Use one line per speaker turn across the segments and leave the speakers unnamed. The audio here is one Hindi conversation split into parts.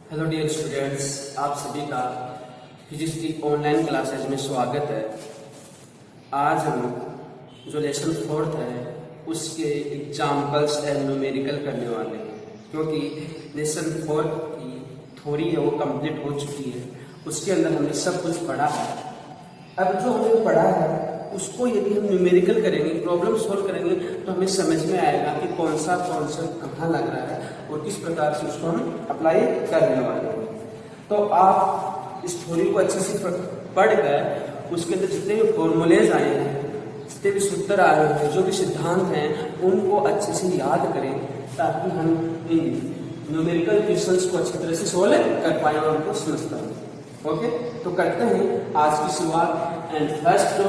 हेलो डियर स्टूडेंट्स, आप सभी का फिजिक्स की ऑनलाइन क्लासेज में स्वागत है। आज हम जो लेसन 4 है उसके एग्जाम्पल्स एंड न्यूमेरिकल करने वाले हैं, क्योंकि लेसन 4 की थ्योरी है वो कंप्लीट हो चुकी है। उसके अंदर हमने सब कुछ पढ़ा है। अब जो हमने पढ़ा है उसको यदि हम न्यूमेरिकल करेंगे, प्रॉब्लम सॉल्व करेंगे, तो हमें समझ में आएगा कि कौन सा कॉन्सेप्ट कहाँ लग रहा है और किस प्रकार से उसको हम अप्लाई करने वाले हैं। तो आप इस थ्योरी को अच्छे से पढ़ कर उसके अंदर जितने भी फॉर्मूलेज आए हैं, जितने भी सूत्र आए हैं, जो भी सिद्धांत हैं, उनको अच्छे से याद करें ताकि हम इन न्यूमेरिकल क्वेश्चंस को अच्छी तरह से सोल्व कर पाए और उनको समझ पाए। ओके, तो करते हैं आज की शुरुआत। एंड फर्स्ट जो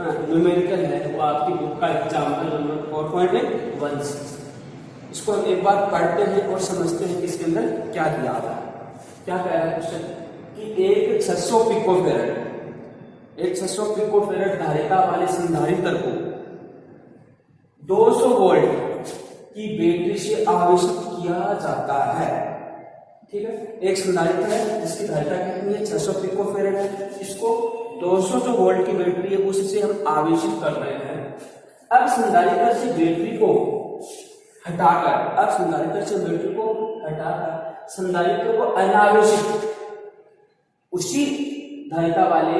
न्यूमेरिकल है वो आपकी बुक का एग्जाम्पल नंबर 4.16। इसको हम एक बार पढ़ते हैं और समझते हैं कि इसके अंदर क्या दिया हुआ है। क्या कह रहा है क्वेश्चन कि एक 600 पिकोफैरेड धारिता वाले संधारित्र को 200 वोल्ट की बैटरी से आवेशित किया जाता है। ठीक है, एक संधारित्र है जिसकी धारिता कितनी है, 600 पिकोफैरेड है। इसको 200 जो वोल्ट की बैटरी है उससे हम आवेशित कर रहे हैं। अब संधारित्र से बैटरी को हटाकर संधारित्र को अनावेशित उसी धारिता वाले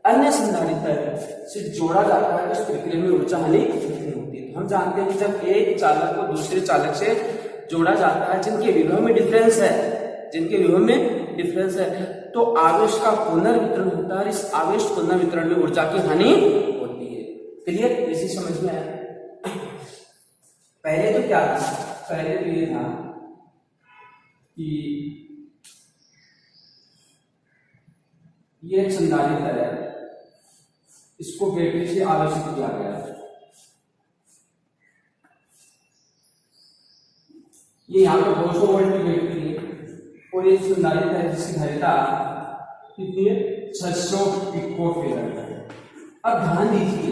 अन्य संधारित्र से जोड़ा जाता है। इस प्रक्रिया में ऊर्जा हानि कितनी होती है। तो हम जानते हैं कि जब एक चालक को दूसरे चालक से जोड़ा जाता है जिनके विभव में डिफरेंस है, तो आवेश का पुनर्वितरण होता है। इस आवेश पुनर्वितरण में ऊर्जा की हानि होती है। क्लियर, इसी समझ में आया। पहले तो क्या था, पहले तो ये था कि ये एक संधारित्र है, इसको बैटरी से आवेशित किया गया। ये यहाँ पर 200 वोल्ट की बैटरी है और ये संधारित्र है जिसकी धारिता कितनी है, 600 पिकोफैरेड है। अब ध्यान दीजिए,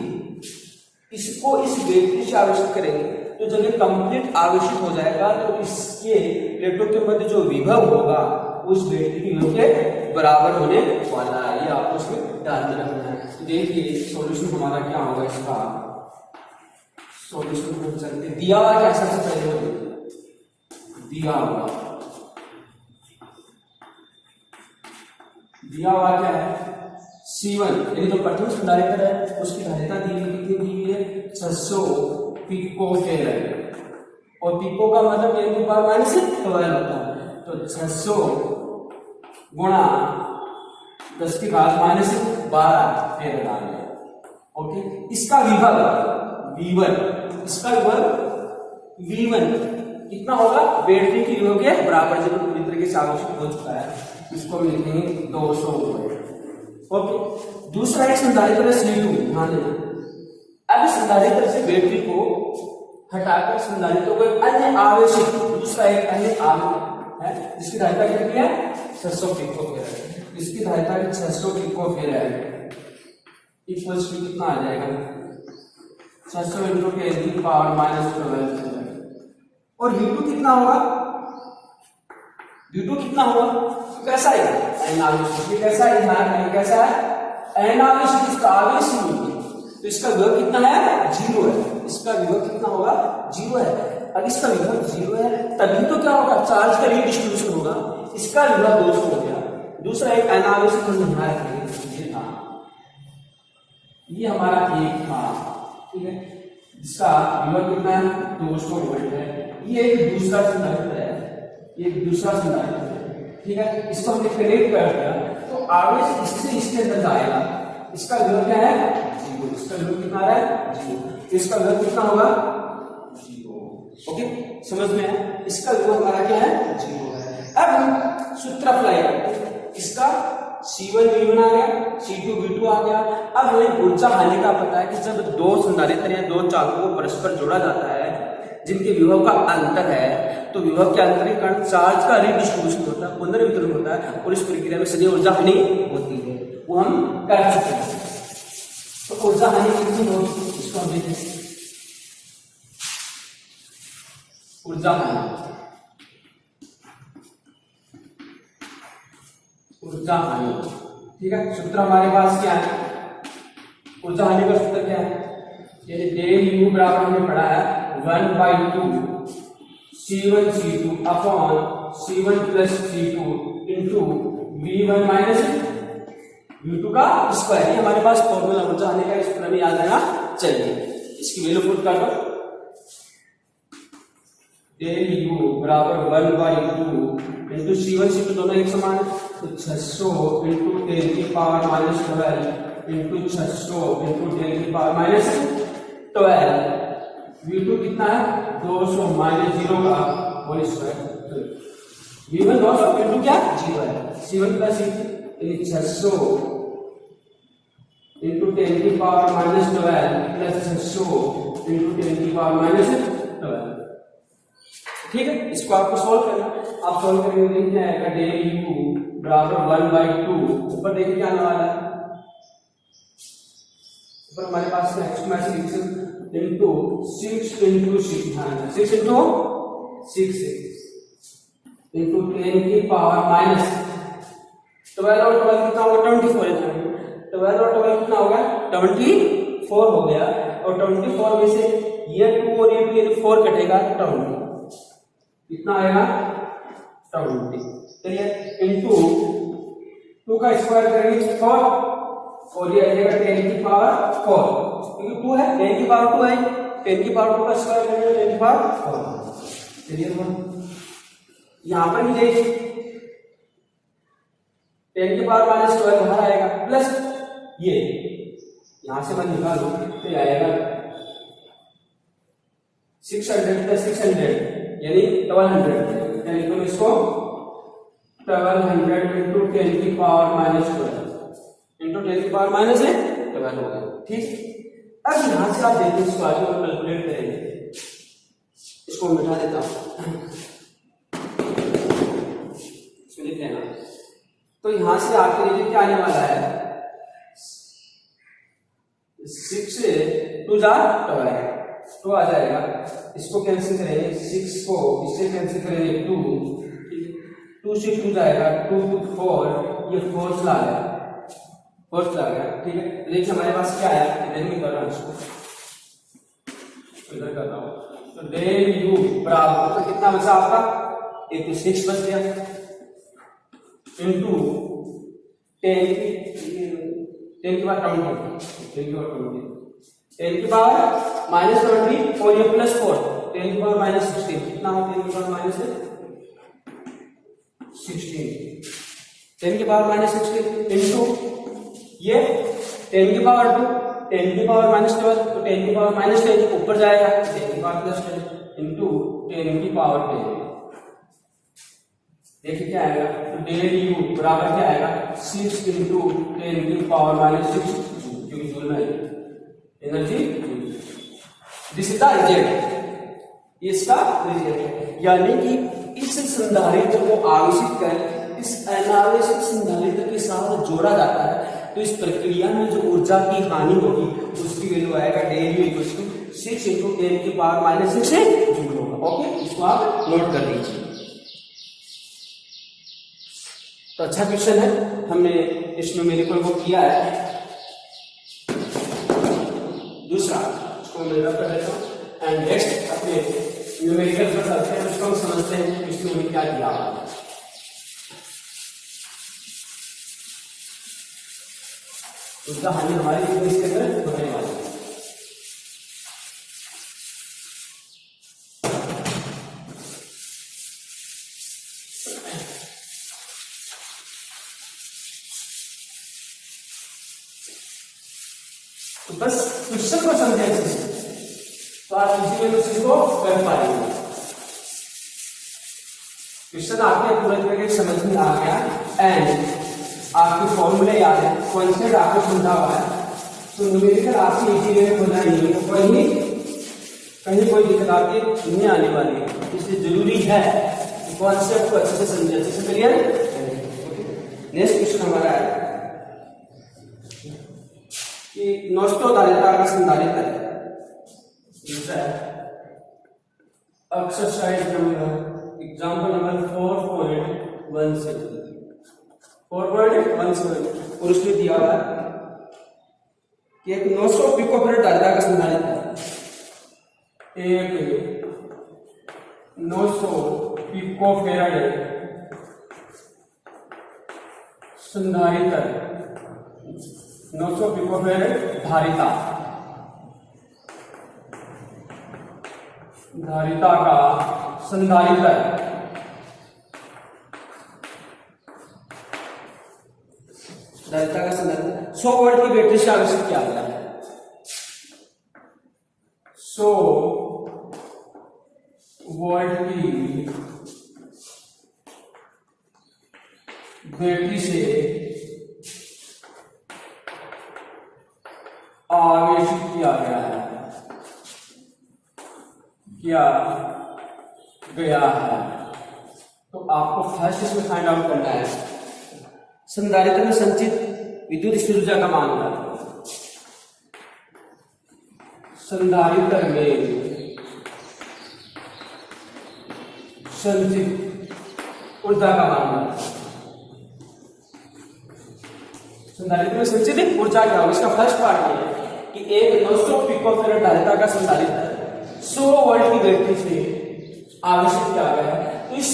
इसको इस बैटरी से आवेशित करेंगे तो जब ये कंप्लीट आवेशित हो जाएगा तो इसके प्लेटों के मध्य जो विभव होगा उस बैटरी की विभव के बराबर होने वाला है। ये आपको इसमें ध्यान में रखना है। तो देखिए सॉल्यूशन हमारा क्या होगा, इसका सॉल्यूशन को चलते दिया हुआ क्या, सबसे पहले दिया हुआ क्या है, C1 यानी जो प्रथम संधारित्र है उसकी धारिता दी हुई है 600 पिकोफैरेड, और पिको का मतलब 10⁻12 होता है। तो 600 गुणा 10⁻12 फैरेड आ गया। ओके, इसका विभव V1 कितना होगा, बैटरी की विभव के बराबर, जब पूरी तरीके से आवेशित हो चुका है। इसको हम लिखेंगे 200 वोल्ट। ओके, दूसरा एक संधारित्र C2, ध्यान देना। अब संधारित्र से बैटरी को हटाकर संधारित्र को एक अन्य आवेशित, दूसरा एक अन्य आवेश है जिसकी धारिता कितनी है, 600 पिकोफैरेड। इसकी धारिता 600 पिकोफैरेड इक्वल्स टू कितना आ जाएगा, 600 इंटू 10⁻12। और V2 कितना होगा, तो कैसा है, एनावेशित। कैसा है, ध्यान में कैसा है, एनावेशित। इसका आवेश नहीं है तो इसका विभव कितना है, 0 है। इसका विभव कितना होगा, 0 है। अब इसका विभव 0 है तभी तो क्या होगा, चार्ज का रीडिस्ट्रीब्यूशन होगा। इसका विभव 200 हो गया। दूसरा एक अनावेशित हम ध्यान रखेंगे, ये था, ये हमारा एक था, ठीक है, जिसका विभव कितना है, 200 वोल्ट है। ये एक दूसरा संधारित्र है, ठीक है। इसको हमने कनेक्ट कर दिया तो आवेश इससे इसके अंदर जाएगा। इसका विभव क्या है, 0। इसका विभव कितना है, 0। इसका विभव कितना होगा, 0। ओके, समझ में है। इसका विभव हमारा क्या है, 0 है। अब हम सूत्र अप्लाई करते हैं। इसका C1 V1 आ गया, C2 V2 आ गया। अब हमें ऊर्जा हानि का पता है कि जब दो संधारित्र या दो चालकों को परस्पर जोड़ा जाता है जिनके विभव का अंतर है, तो विभव के अंतर के कारण चार्ज का रीडिस्ट्रीब्यूशन होता है, पुनर्वितरण होता है, और इस प्रक्रिया में सदैव ऊर्जा हानि होती है। वो हम कर सकते हैं। तो ऊर्जा हानि कितनी होगी, इसको हम देखें। ऊर्जा हानि ऊर्जा हानि। ठीक है, सूत्र हमारे पास क्या है, ऊर्जा हानि का सूत्र क्या है, यानी डेल यू बराबर हमने पढ़ा है 1/2 C1 C2 upon C1 plus C2 into V1 minus V2 का स्क्वायर। ये हमारे पास फॉर्मूला ऊर्जा हानि का, इस सूत्र में याद रहना चाहिए। इसकी वैल्यू पुट कर दो, डेल यू बराबर 1/2 इंटू C1 C2 दोनों एक समान है, तो 600 इंटू 10 की पावर माइनस 12 इंटू 600 इंटू 10 की पावर माइनस 12। V2 कितना है 200 माइनस 0 का होल स्क्वायर। V1 200 इंटू क्या 0 है, C1 प्लस C2 600 इंटू 10 की पावर माइनस 12 प्लस 600 इंटू 10 की पावर माइनस 12। ठीक है, इसको आपको सॉल्व करना, आप सॉल्व करेंगे तो क्या आएगा, डेल यू बराबर 1/2, ऊपर देखिए क्या आने वाला है, ऊपर हमारे पास exclamation into 6 into 6 6 into 6 into 10 की पावर माइनस 12 और 12 कितना होगा 24 है, 12 और 12 कितना होगा 24 हो गया, और 24 में से ये 2 और ये 4 कटेगा 20, कितना आएगा 20। चलिए इंटू 2 का स्क्वायर करेंगे 4 और ये आएगा 10 की पावर 4, क्योंकि 2 है 10 की पावर 2 है, 10 की पावर 2 का स्क्वायर करेंगे 10 की पावर 4। चलिए यहां पर भी देखिए 10 की पावर माइनस 12 बाहर आएगा, प्लस ये यहां से मैं निकालूं तो आएगा 600 प्लस 600 यानी 1200, यानी तुम इसको 1200 इंटू 10 की पावर माइनस 12 इंटू 10 की पावर माइनस 12 हो गया। ठीक, अब यहां से आप देखिए इसको आगे और कैलकुलेट करेंगे, इसको मिटा देता हूं, इसको लिख लेना। तो यहां से आपके लिए क्या आने वाला है 6 से 2 जा 2 आ जाएगा, इसको कैंसिल करेंगे 6 को इससे कैंसिल करेंगे 2, 2 से 2 जाएगा 2 to 4, ये 4 चला गया, 4 चला गया। ठीक है, देखिए हमारे पास क्या आया, इधर में कर रहा हूं इसको, इधर कर रहा हूं, तो डेल यू बराबर तो कितना बचा आपका, एक तो 6 बच गया इंटू 10 की बार 10 की पावर माइनस 20 और ये प्लस 4 10 की पावर माइनस 16, कितना हो 10 की पावर माइनस 16, 10 की पावर माइनस 16 इंटू ये 10 की पावर 2 10 की पावर माइनस 12, तो 10 की पावर माइनस 10 ऊपर जाएगा 10 की पावर प्लस 10 इंटू 10 की पावर 10। देखिए क्या आएगा, तो डेल यू बराबर क्या आएगा 6 इंटू 10 की पावर माइनस 6, क्योंकि जूल में energy, this is the result, इसका रिजल्ट है, यानी कि इस संधारित्र को आवेशित कर इस अनावेशित संधारित्र के साथ जोड़ा जाता है, तो इस प्रक्रिया में जो ऊर्जा की हानि होगी उसकी वैल्यू आएगा del U equals to 6 into 10 की पावर माइनस 6 से जूल होगा। ओके, इसको आप नोट कर लीजिए। तो अच्छा क्वेश्चन है, हमने इसमें न्यूमेरिकल को किया है। दूसरा इसको मैं रख कर देता हूं एंड नेक्स्ट अपने न्यूमेरिकल पर चलते हैं, उसको हम समझते हैं इसमें हमें क्या दिया हुआ है। उसका हानि हमारे इसके अंदर होने वाला है। तो बस क्वेश्चन को समझे तो आप इसी में उसी को कर पाएंगे। क्वेश्चन आपके पूरे तरीके से समझ में आ गया एंड आपके फॉर्मूले याद है, कॉन्सेप्ट आपको समझा हुआ है, तो न्यूमेरिकल आपकी इजी वे में होना ही कहीं कोई दिक्कत आपकी नहीं आने वाली है। इसलिए जरूरी है कि कॉन्सेप्ट को अच्छे से समझे, अच्छे से क्लियर। नेक्स्ट क्वेश्चन हमारा है कि नोस्टोधारिता का संधारित्र है। दूसरा है एक्सरसाइज नंबर एग्जांपल नंबर 4.17। 4.17 और उसमें दिया हुआ है कि एक 900 पिकोफैरेड धारिता का संधारित्र है, एक 900 पिकोफैरेड संधारित्र, 900 पिकोफैरेड धारिता का संधारित्र धारिता का संधारित्र 100 वोल्ट की बैटरी से आवेशित किया गया है। 100 वोल्ट की बैटरी से आवेशित किया गया है, तो आपको फर्स्ट इसमें फाइंड आउट करना है संधारित्र में संचित विद्युत स्थिर ऊर्जा का मान है। संधारित्र में संचित ऊर्जा का मान है। संधारित्र में संचित ऊर्जा क्या होगा, इसका फर्स्ट पार्ट ये है कि एक 900 पिकोफैरेड धारिता का संधारित्र 100 वोल्ट की बैटरी से आवेशित किया गया है। तो इस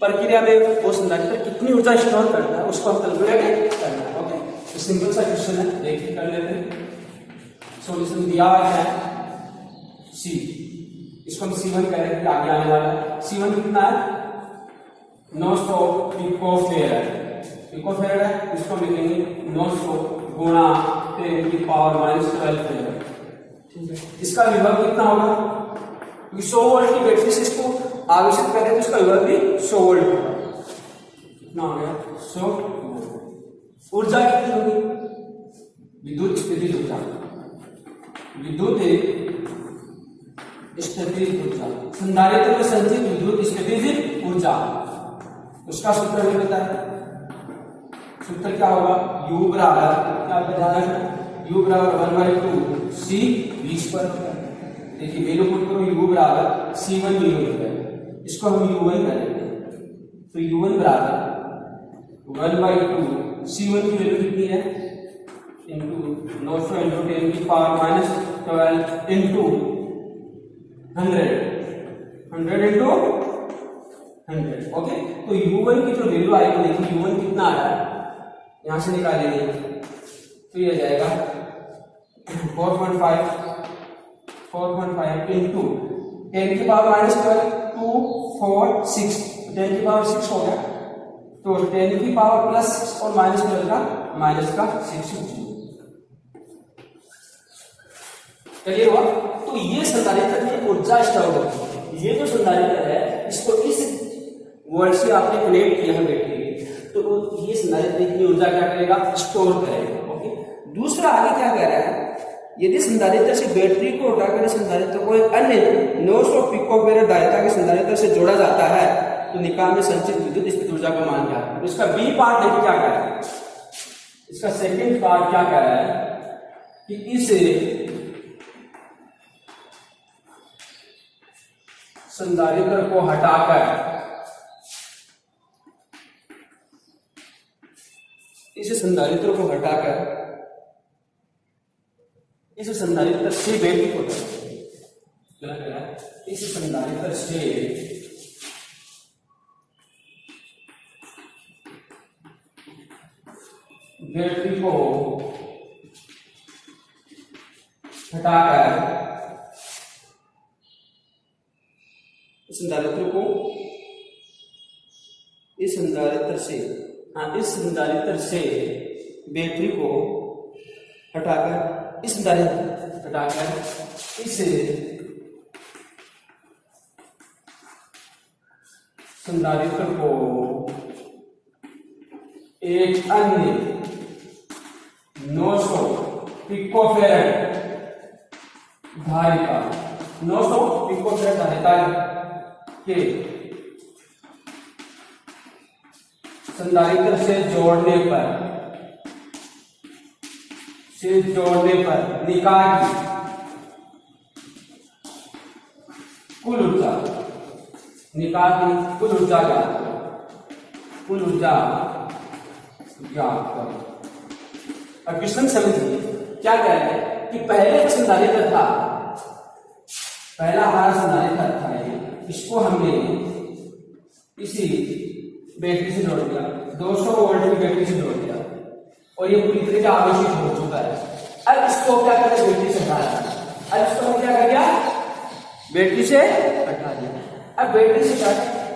प्रक्रिया में वो संधारित्र कितनी ऊर्जा स्टोर करता है उसको हम कैलकुलेट करना है। ओके, तो सिंपल सा क्वेश्चन है, देखिए कर लेते हैं। सॉल्यूशन दिया हुआ है सी, इसको हम C1 कह रहे हैं, आगे आने वाला है। C1 कितना है 900 पिकोफैरेड है, इसको हम लिखेंगे 900 गुणा 10 की पावर -12 फैरेड। ठीक है, इसका विभव कितना होगा, 100 वोल्ट की बैटरी से इसको आवेशित करें तो इसका विभव भी 100 वोल्ट होगा। कितना हो गया 100। ऊर्जा कितनी होगी, विद्युत स्थितिज ऊर्जा, विद्युत स्थितिज ऊर्जा, संधारित्र में संचित विद्युत स्थितिज ऊर्जा, उसका सूत्र हमें पता है। सूत्र क्या होगा, U बराबर क्या बताना है, U बराबर 1/2 C V²। देखिए वैल्यू पुट करो, U बराबर C1 V1, इसको हम U1 करेंगे, तो U1 बराबर 1/2 C1 की वैल्यू कितनी है, इंटू 900 इंटू 10 की पावर -12 इंटू 100 इंटू 100। ओके, तो U1 की जो वैल्यू आएगी, देखिए U1 कितना आया, यहां से निकालेंगे तो ये जाएगा 4.5 इंटू 10 की पावर -12 2 4 6, 10 की पावर 6 हो गया, तो 10 की पावर +6 और -12 का -6 क्लियर हुआ। तो ये संधारित्र में ऊर्जा स्टोर होती है। ये जो संधारित्र है इसको इस वर्ड से आपने कनेक्ट किया है बैटरी, तो ये संधारित्र इतनी ऊर्जा क्या करेगा, स्टोर करेगा। ओके, दूसरा आगे क्या कह रहा है, यदि संधारित्र से बैटरी को हटाकर संधारित्र को एक अन्य 900 पिकोफैरेड धारिता के संधारित्र से जोड़ा जाता है तो निकाल में संचित विद्युत स्थितिज ऊर्जा का मान क्या है। इसका बी पार्ट देखिए क्या कह रहा है, इसका सेकंड पार्ट क्या कह रहा है कि इस संधारित्र को हटाकर इस संधारित्र से बैटरी को, इस संधारित्र से बैटरी को हटाकर इस संधारित्र से बैटरी को हटाकर इस संधारित्र को एक अन्य 900 पिकोफैरेड धारिता, 900 पिकोफैरेड धारिता के संधारित्र से जोड़ने पर निकाय की कुल ऊर्जा, ज्ञात करें। अब क्वेश्चन समझिए क्या कह रहे हैं कि पहले संधारित्र था, पहला हमारा संधारित्र था ये, इसको हमने इसी बैटरी से जोड़ दिया, 200 वोल्ट की बैटरी से जोड़ दिया और ये पूरी तरह से आवेशित हो चुका है। अब इसको क्या करें, बैटरी से हटा दिया। अब इसको हम क्या कर दिया, बैटरी से हटा दिया। अब बैटरी से हटा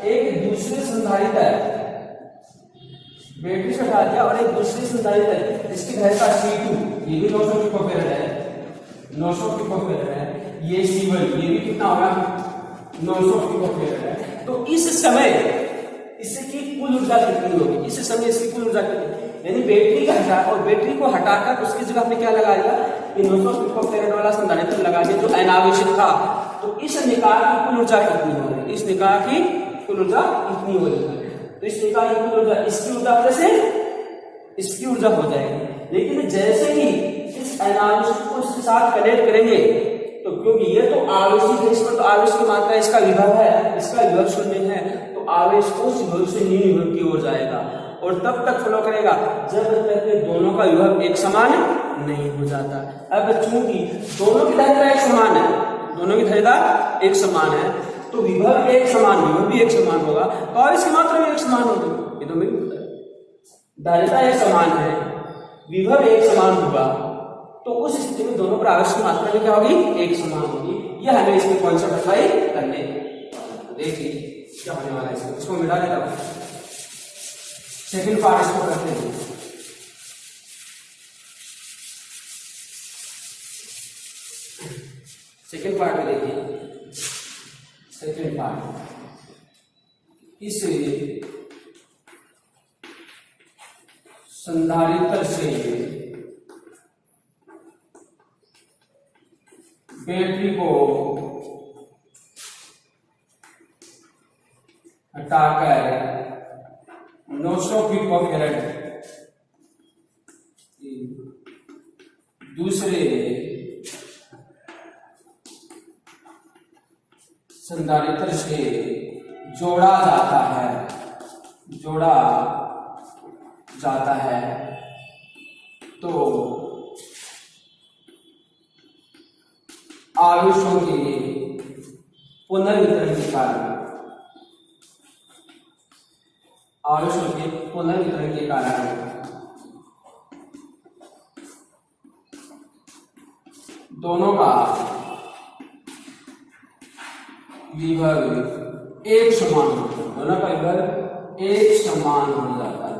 एक दूसरे संधारित्र, बैटरी से हटा दिया और एक दूसरे संधारित्र जिसकी धारिता C2, ये भी 900 पिकोफैराड है, 900 पिकोफैराड है, ये C1 ये भी कितना होगा 900 पिकोफैराड है। तो इस समय इसकी कुल ऊर्जा कितनी होगी, इस समय इसकी कुल ऊर्जा कितनी, यानी बैटरी का हटा और बैटरी को हटाकर उसकी जगह हमने क्या लगा दिया, ये 900 पिकोफैराड वाला संधारित्र लगा दिया जो अनावेशित था। तो इस निकाय की कुल ऊर्जा कितनी होगी, इस निकाय की कुल ऊर्जा कितनी होगी, तो इस निकाय की कुल ऊर्जा इसकी ऊर्जा से इसकी ऊर्जा हो जाएगी। लेकिन जैसे ही इस अनावेशित को इसके साथ कनेक्ट करेंगे तो क्योंकि ये तो आवेशित है, इसमें तो आवेश की मात्रा इसका विभव है, इसका विभव शून्य है, तो आवेश उस विभव से न्यून विभव की ओर जाएगा और तब तक फ्लो करेगा जब तक कि दोनों का विभव एक समान नहीं हो जाता। अब चूंकि दोनों की धारिता एक समान है, दोनों की धारिता एक समान है तो विभव एक समान, विभव भी एक समान होगा तो आवेश की मात्रा भी एक समान होगी। ये तो मेरी धारिता एक समान है, विभव एक समान होगा तो उस स्थिति में दोनों पर आवेश की मात्रा में क्या होगी, एक समान होगी। यह हमें इसके कॉन्सेप्ट अप्लाई करने। देखिए क्या होने वाला है, इसको मिटा देता हूं। सेकंड पार्ट इसको करते हैं। सेकंड पार्ट में देखिए, सेकंड पार्ट इस संधारित्र से बैटरी को हटाकर 900 पिकोफैराड दूसरे संधारित्र से जोड़ा जाता है तो आवेशों के पुनर्वितरण के कारण दोनों का विभव एक समान हो जाता है।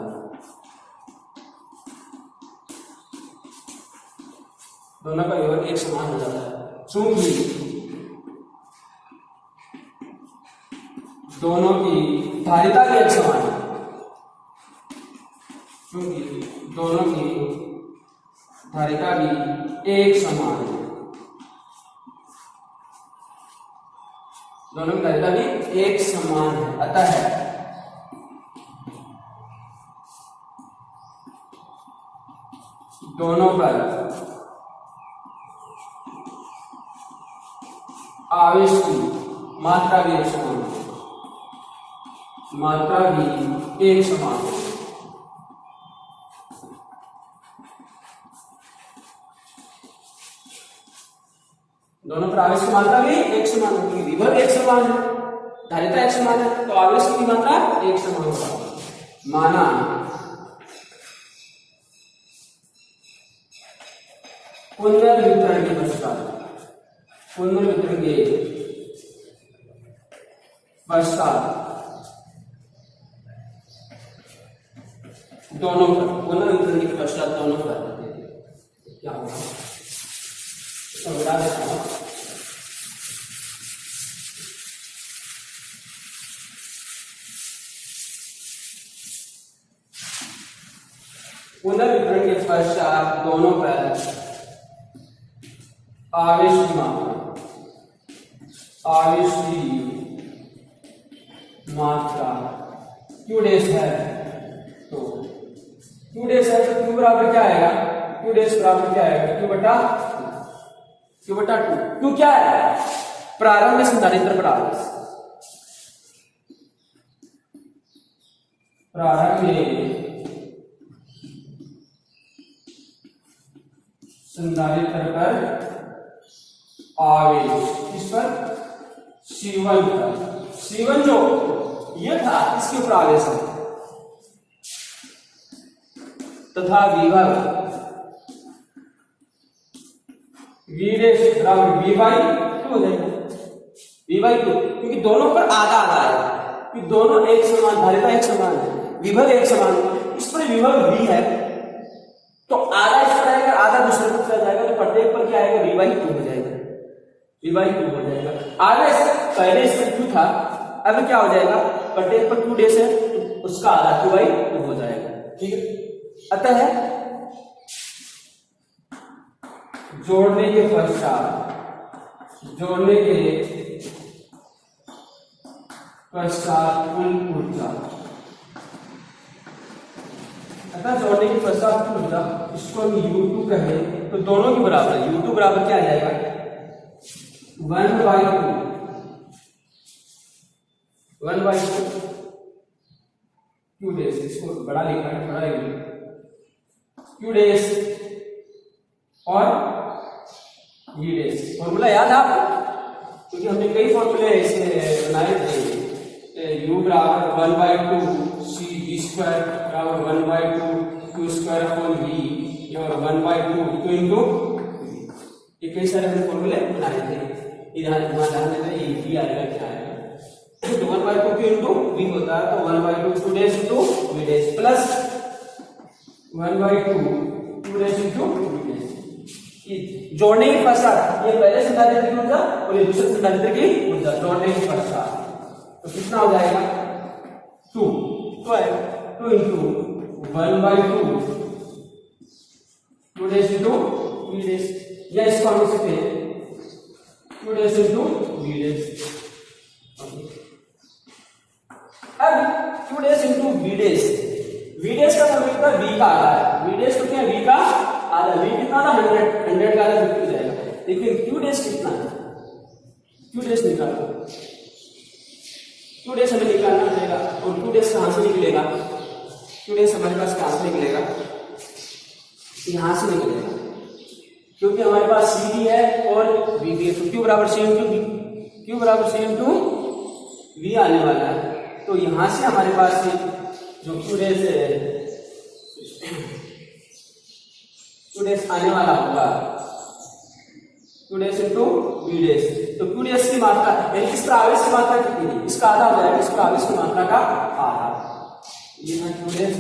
दोनों का विभव एक समान हो जाता है चूंकि दोनों की धारिता भी एक समान है, दोनों की धारिता भी एक समान है, दोनों की धारिता भी एक समान है। अतः दोनों पर आवेश की मात्रा भी एक समान है, दोनों पर आवेश की मात्रा भी एक समान होगी, विभव एक समान है, धारिता एक समान है तो आवेश की मात्रा एक समान होगा। माना पुनर्वितरण के पश्चात दोनों पर क्या होगा, इसको मिटा देता हूं। पुनर्वितरण के पश्चात दोनों पर आवेश की मात्रा Q डैश है तो Q बराबर क्या आएगा, Q डैश बराबर क्या आएगा, Q बटा 2। Q क्या है, प्रारंभिक संधारित्र पर आवेश, प्रारंभिक संधारित्र पर आवेश, इस पर C1 पर, C1 जो ये था इसके ऊपर आवेश है, तथा विभव V' बराबर V/2 हो जाएगा, V/2, क्योंकि दोनों पर आधा आधा है, क्योंकि दोनों एक समान, धारिता एक समान है, विभव एक समान है, इस पर विभव V है तो आधा इस पर आएगा, आधा दूसरे पर चला जाएगा, तो प्रत्येक पर क्या आएगा, V/2 हो जाएगा, V/2 हो जाएगा। आधा पहले इस पर 2 था, अब क्या हो जाएगा, प्रत्येक पर 2 डेश है तो उसका आधा 2/2 हो जाएगा, ठीक है। अतः जोड़ने के पश्चात कुल ऊर्जा, अतः जोड़ने के पश्चात कुल ऊर्जा, इसको हम U2 कहें तो दोनों के बराबर है, U2 बराबर क्या आ जाएगा, 1/2 Q डेश, इसको बड़ा लिखा है, बड़ा Q डेश और V डेश। फॉर्मूला याद है आपको, क्योंकि हमने कई फॉर्मूले इसमें बनाए थे। U बराबर 1/2 C² बराबर 1/2 Q² अपॉन V और 1/2 Q इंटू, ये कई सारे हमने फॉर्मूले बनाए थे। इधर ध्यान देना, ये V आएगा क्या आएगा, तो 1/2 Q इंटू V होता है, तो 1/2 Q dash into V dash plus 1/2 Q dash into V dash. जोड़ने की पश्चात ये पहले संधारित्र की ऊर्जा और ये दूसरे संधारित्र की ऊर्जा, जोड़ने की पश्चात तो कितना हो जाएगा, 2, तो आएगा 2 into 1/2 Q dash into V dash, या इसको हम लिख सकते हैं Q dash into V dash. अब Q dash into V dash, V dash का मतलब कितना, V का आधा है, V डेश तो क्या, V का आधा, V कितना था, 100 का आधा 50 हो जाएगा, लेकिन Q डेश कितना है, Q डेश निकालो, Q डेश हमें निकालना पड़ेगा, और Q डेश कहां से निकलेगा, Q डेश हमारे पास कहां से निकलेगा, यहां से निकलेगा, क्योंकि हमारे पास CD है और V भी है, तो Q बराबर C इंटू V, Q बराबर C इंटू V आने वाला है, तो यहां से हमारे पास जो Q डेश आने वाला होगा, Q dash into V dash, तो Q डेश की मात्रा यानी इस पर आवेश की मात्रा कितनी है, इसका आधा हो जाएगा, इस पर आवेश की मात्रा का आधा, ये है Q डेश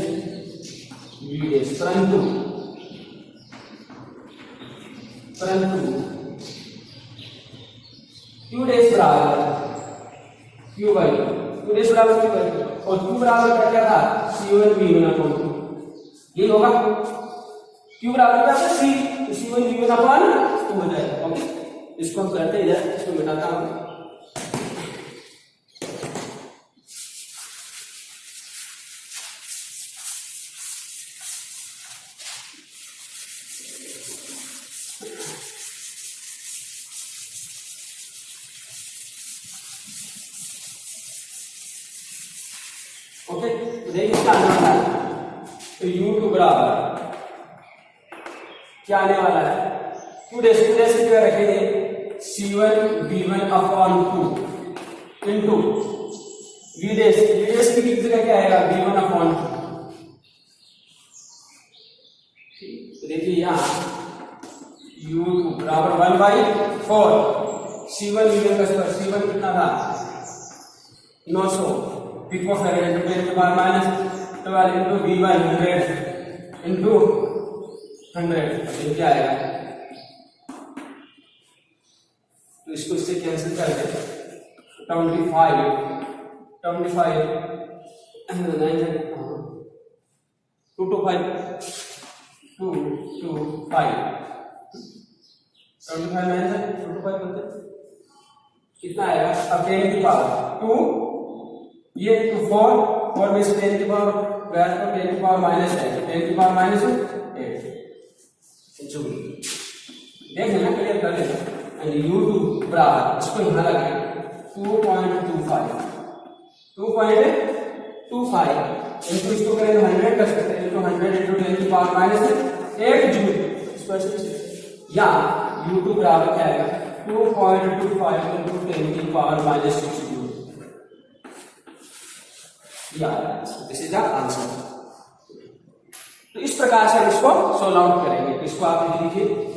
V डेश, परंतु Q डेश बराबर Q/2, Q डेश बराबर Q/2, और Q बराबर क्या था, C1 V1 अपॉन 2, ये होगा Q बराबर क्या है, C, तो C1 V1 अपॉन 2 हो जाएगा, ओके। इसको हम करते हैं, इधर इसको मिटाता हूं, ओके। तो देखिए इसका आंसर है, तो U2 बराबर क्या आने वाला है, Q डेश की जगह रखेंगे C1 V1 upon 2 into V dash की जगह क्या आएगा, V1 अपॉन 2, तो देखिए यहाँ U2 बराबर 1/4 C1 V1 का स्क्वायर, C1 कितना था 900 पिकोफैरेड इंटू 10 के power minus 12 into V1 100 into 100, क्या आएगा, तो इसको इससे कैंसिल करके 25 कितना आएगा, अब 10 की पावर 2, ये 4 में से 10 की पावर गया तो 10 की पावर माइनस है, तो 10 की पावर माइनस 8 जूल, देख लेना, क्लियर कर लेना। एंड U2 बराबर, इसको यहां लगाएं 2.25 इनटू इसको करें 100 कर सकते हैं, तो 100 इंटू 10 की पावर माइनस 8 जूल, या U2 बराबर क्या आएगा 2.25 into 10 की power minus 6 joule. This is the answer. तो इस प्रकार से हम इसको सोल्व आउट करेंगे। तो इसको आप लिख लीजिए।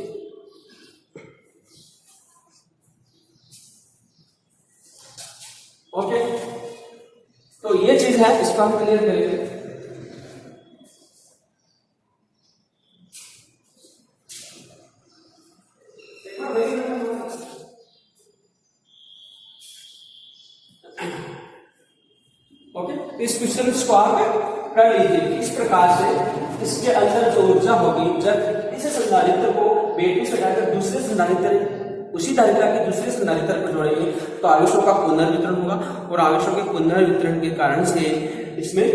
ओके, तो ये चीज है, इसको हम क्लियर करेंगे। ओके, इस क्वेश्चन को आप कर लीजिए। इस प्रकार से इसके अंदर जो ऊर्जा होगी, जब इस संधारित्र को बैटरी से हटाकर दूसरे संधारित्र, उसी धारिता के दूसरे संधारित्र पर जोड़ेंगे तो आवेशों का पुनर्वितरण होगा, और आवेशों के पुनर्वितरण के कारण से इसमें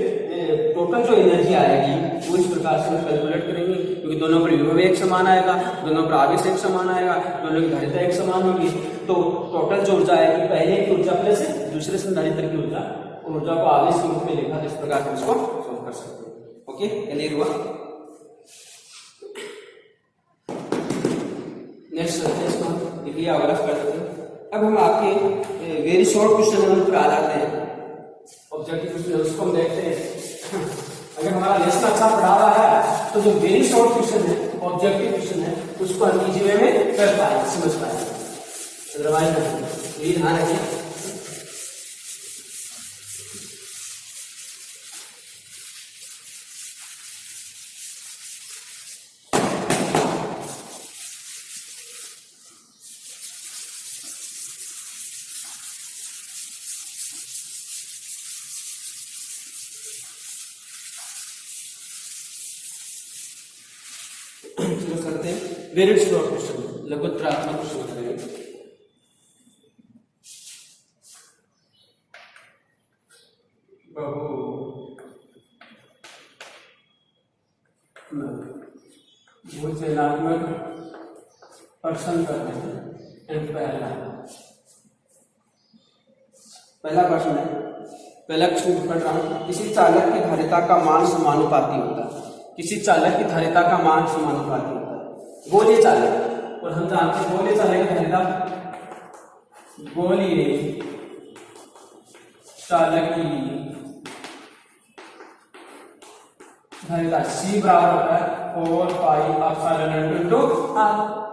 टोटल जो एनर्जी आएगी वो इस प्रकार से हम कैलकुलेट करेंगे, क्योंकि दोनों पर विभव एक समान आएगा, दोनों पर आवेश एक समान आएगा, दोनों की धारिता एक समान होगी। तो टोटल जो ऊर्जा आएगी पहले की ऊर्जा प्लस दूसरे संधारित्र की ऊर्जा को आवेश के रूप में लिखा, इस प्रकार से इसको सोल्व कर सकते हैं। ओके, क्लियर हुआ? नेक्स्ट देखिए अगला कर देते हैं। अब हम आपके वेरी शॉर्ट क्वेश्चन नंबर पर आ जाते हैं। ऑब्जेक्टिव क्वेश्चन उसको हम देखते हैं। अगर हमारा लेसन अच्छा पढ़ा रहा है तो जो वेरी शॉर्ट क्वेश्चन है, ऑब्जेक्टिव क्वेश्चन है, उसको हम इजी वे में कर पाए, समझ पाए। अदरवाइज ये ध्यान रखिए। करते हैं वेरी शॉर्ट क्वेश्चन, लघुत्तरात्मक क्वेश्चन करेंगे। भूचयनात्मक प्रश्न करते हैं। पहला प्रश्न है, पहला क्वेश्चन पढ़ रहा हूं। किसी चालक की धारिता का मान समानुपाती होता है। किसी चालक की धारिता का मान समानुपाती होता है। गोलीय चालक, और हम जानते हैं गोलीय चालक की धारिता, गोलीय चालक की धारिता C बराबर होता है 4 पाई एप्सिलॉन इनटू R।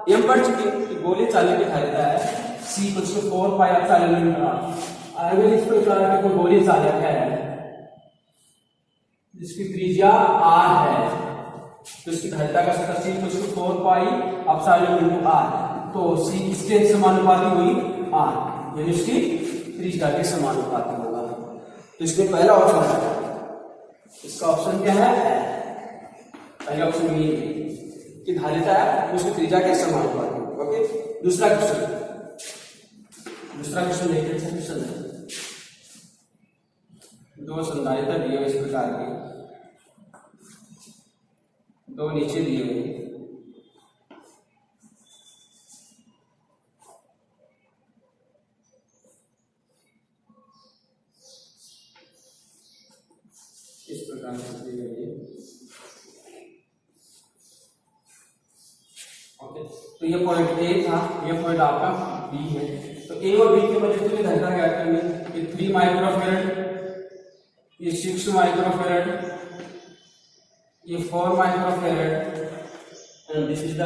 हम पढ़ चुके हैं कि गोलीय चालक की धारिता है C equals to 4 pi epsilon into R। अगर इस प्रकार का कोई गोलीय चालक है जिसकी त्रिज्या R है, तो इसकी धारिता का सूत्र C equals to 4 pi epsilon into R। तो C किसके समानुपाती हुई? R, यानी इसकी त्रिज्या के समानुपाती होगा। तो इसमें पहला ऑप्शन है, इसका ऑप्शन क्या है? पहला ऑप्शन ये कि धारिता है उसकी त्रिज्या के समानुपाती। ओके, दूसरा क्वेश्चन देखते हैं। क्वेश्चन है, दो संधारित्र दिए इस प्रकार के, दो नीचे दिए हुए, इस प्रकार से दिए गए। ओके, तो ये पॉइंट ए था, ये पॉइंट आपका बी है। तो ए और बी के मध्य की धारिता क्या करेंगे? ये 3 माइक्रोफैरड, ये 6 माइक्रोफैरड, ये 4 microfarad, and this is the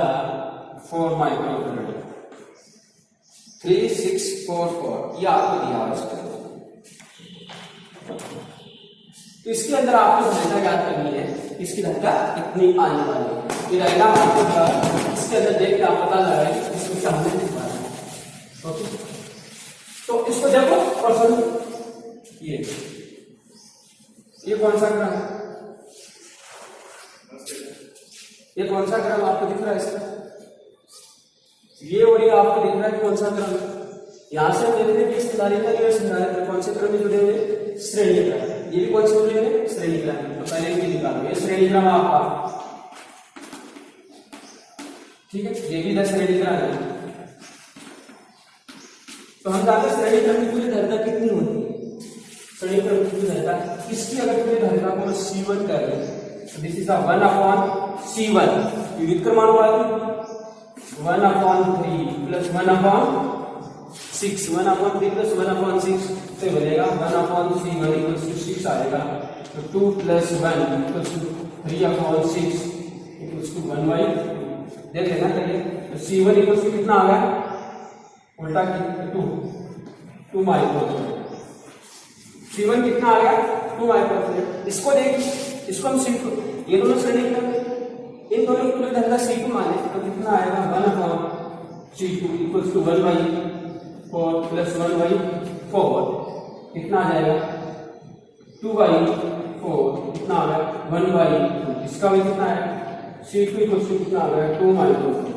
4 microfarad. 3 6 4 4 ये आपको दिया है। तो इसके अंदर आपको धारिता ज्ञात करनी है, इसकी धारिता कितनी आने वाली है। ये डायग्राम आपको इसके अंदर देख के आप पता लगाए कि इसको क्या हमने लिखा है। ओके, तो इसको देखो प्रश्न, ये कौन सा क्रम है? ये कौन सा क्रम आपको दिख रहा है इसका? ये और ये आपको दिख रहा है कौन सा क्रम है? यहां से हम देख रहे हैं कि संधारित्र और संधारित्र कौन से क्रम में जुड़े हुए? श्रेणी क्रम। ये भी कौन से जुड़े हुए? श्रेणी क्रम। तो पहले ये निकालो, ये श्रेणी क्रम आपका, ठीक है, ये भी 10 श्रेणी क्रम है। तो हम जानते हैं श्रेणी क्रम की पूरी धारिता कितनी होती है? श्रेणी क्रम की धारिता, इसकी अगर पूरी धारिता को मैं C1 कर लूं, तो दिस इज 1/C1 विद्युत क्रमानुपाती, 1/3 प्लस 1/6, 1/3 प्लस 1/6 तो बनेगा 1/C1 इक्वल्स टू 6 आएगा। तो 2 plus 1 equals to 3/6 equals to 1/2। देख लेना चलिए। तो C1 इक्वल्स टू कितना आ गया, उल्टा 2 माइक्रोफेरेड। C1 कितना आ गया, 2 माइक्रोफेरेड। इसको देखिए, इसको हम C2, ये दोनों श्रेणी में इन दोनों की तुल्य धारिता C2 माने तो कितना आएगा 1/C2 इक्वल्स टू 1/4 प्लस 1/4 कितना आ जाएगा 2/4 कितना आ गया 1/2। इसका भी कितना है C2 इक्वल्स टू कितना आ गया 2 माइक्रोफेरेड।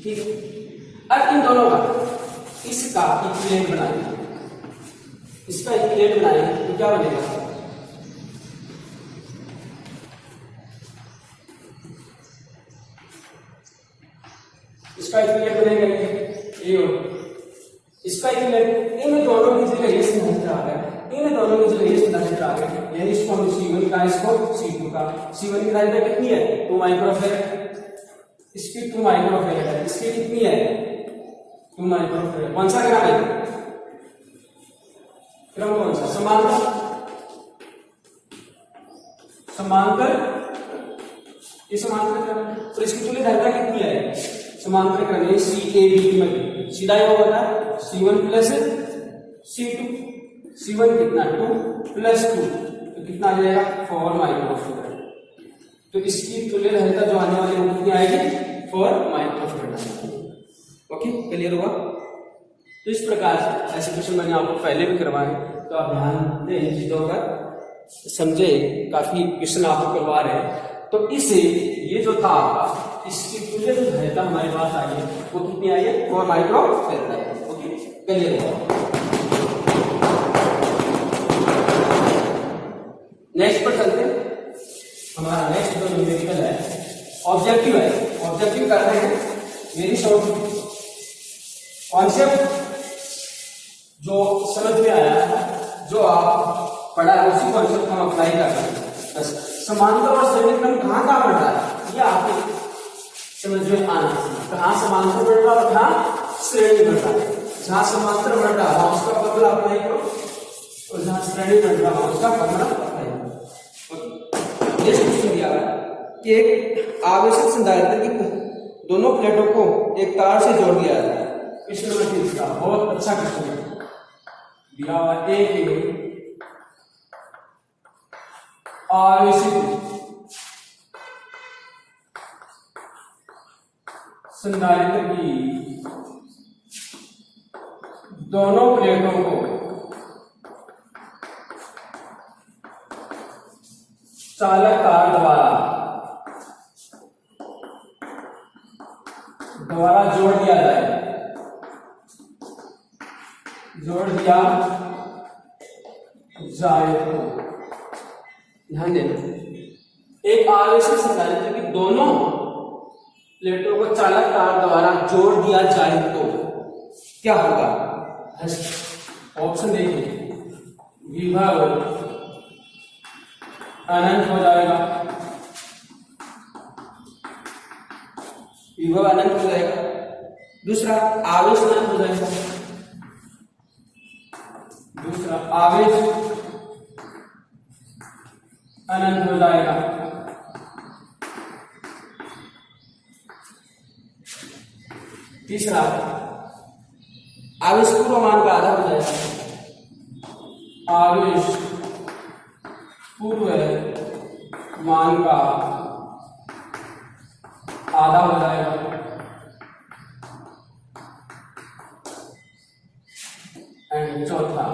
ठीक है, अब इन दोनों का इसका इक्विवेलेंट बनाएंगे, इसका इक्विवेलेंट बनाएंगे तो क्या बनेगा, इसका इक्विवेलेंट बनेगा ये इसका इक्विवेलेंट इन दोनों की जगह ये संधारित्र आ गया, इन दोनों की जगह ये संधारित्र आ गया, यानी इसको हम C1 का, इसको C2 का। C1 की धारिता कितनी है 2 माइक्रोफेरेड, इसकी 2 माइक्रोफेरेड है, इसकी कितनी है 2 माइक्रोफेरेड। कौन सा क्रम है, क्रम कौन सा, समांतर, समांतर, ये समांतर क्रम है। तो इसकी तुल्य धारिता कितनी है, समांतर क्रम है CAB में सीधा ये होगा C1 प्लस C2, C1 कितना 2 प्लस 2 तो कितना आ जाएगा 4 माइक्रोफेरेड। तो इसकी तुल्य धारिता जो आने वाली है कितनी आएगी 4 माइक्रोफेरेड। ओके, क्लियर हुआ। तो इस प्रकार से ऐसे क्वेश्चन मैंने आपको पहले भी करवाए, तो आप ध्यान दें इन चीजों का, समझे, काफी क्वेश्चन आपको करवा रहे हैं। तो इसे ये जो था आपका, इसकी तुल्य जो धारिता हमारे पास आई है वो कितनी आई है 4 माइक्रोफेरेड आई है। ओके, क्लियर हुआ। नेक्स्ट पर चलते हैं। हमारा नेक्स्ट जो न्यूमेरिकल है ऑब्जेक्टिव है, ऑब्जेक्टिव कर रहे हैं वेरी शॉर्ट कॉन्सेप्ट जो समझ में आया है, जो आप पढ़ा है उसी कॉन्सेप्ट हम अप्लाई कर रहे हैं। बस समांतर और श्रेणी क्रम कहाँ कहाँ बढ़ रहा है ये आपको समझ में आना चाहिए। कहाँ समांतर बढ़ रहा है और कहाँ श्रेणी बढ़ रहा है। जहाँ समांतर बढ़ रहा है उसका फॉर्मूला अप्लाई करो, और जहाँ श्रेणी बढ़ रहा है उसका फॉर्मूला अप्लाई करो। ये क्वेश्चन दिया है कि एक आवेशित संधारित्र की दोनों प्लेटों को एक तार से जोड़ दिया जाता है। क्वेश्चन नंबर 3 का बहुत अच्छा क्वेश्चन है, दिया हुआ एक आवेशित संधारित्र की दोनों प्लेटों को चालक तार द्वारा जोड़ दिया जाए, जोड़ दिया जाए तो ध्यान देना, एक आवेशित संधारित्र की दोनों प्लेटों को चालक तार द्वारा जोड़ दिया जाए तो क्या होगा। ऑप्शन देखिए, विभव अनंत हो जाएगा, विभव अनंत हो जाएगा। दूसरा आवेश अनंत हो जाएगा, दूसरा आवेश अनंत हो जाएगा। तीसरा आवेश पूर्वमान का आधा हो जाएगा, आवेश पूर्व मान का आधा हो जाएगा। एंड चौथा